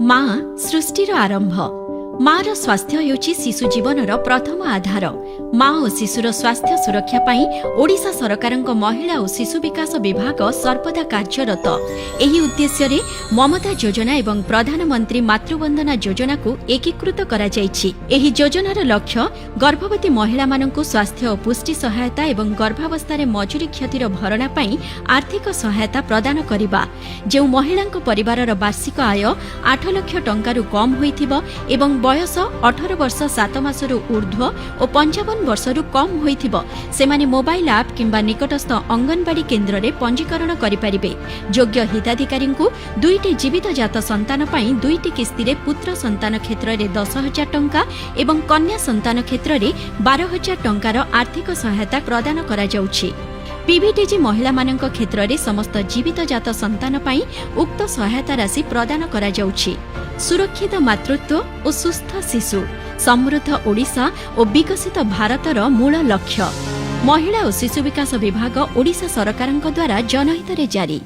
माँ सृष्टिर आरंभ। माँ रो स्वास्थ्य हेउची शिशु जीवनर प्रथम आधार। माँ और शिशुर स्वास्थ्य सुरक्षा पाई ओडिशा सरकारक महिला और शिशु विकास विभाग सर्वदा कार्यरत। एही उद्देश्य रे ममता योजना एवं प्रधानमंत्री मातृवंदना योजना को एकीकृत करा जायछि। एही योजनार लक्ष्य गर्भवती महिला माननकु स्वास्थ्य और पुष्टि सहायता एवं गर्भावस्था मजुरी क्षतिर भरणा पाई आर्थिक सहायता प्रदान करिबा। जे महिलांक परिवारर वार्षिक आय 8 लाख टंकारु कम होइथिबो एवं बयस 18 वर्ष 7 मासरू ऊर्ध्व और 55 वर्षरू कम होइथिबो सेमाने मोबाइल ऐप किंबा निकटस्थ अंगनवाड़ी केन्द्र रे पंजीकरण करि परिबे। योग्य हिताधिकारींकु 2टी जीवित जात संतान पई 2टी किस्ती रे पुत्र संतान क्षेत्र रे 10,000 टंका एवं कन्या संतान क्षेत्र रे 12,000 टंकार आर्थिक सहायता प्रदान करा जाउछि। पीवीटीजी महिला मानक क्षेत्र रे समस्त जीवित जात संतान पाई उक्त सहायता राशि प्रदान करा जाउछि। सुरक्षित मातृत्व और सुस्थ शिशु, समृद्ध ओडिशा और विकसित भारतर मूल लक्ष्य। महिला और शिशु विकास विभाग ओडिशा सरकारक द्वारा जनहित रे जारी।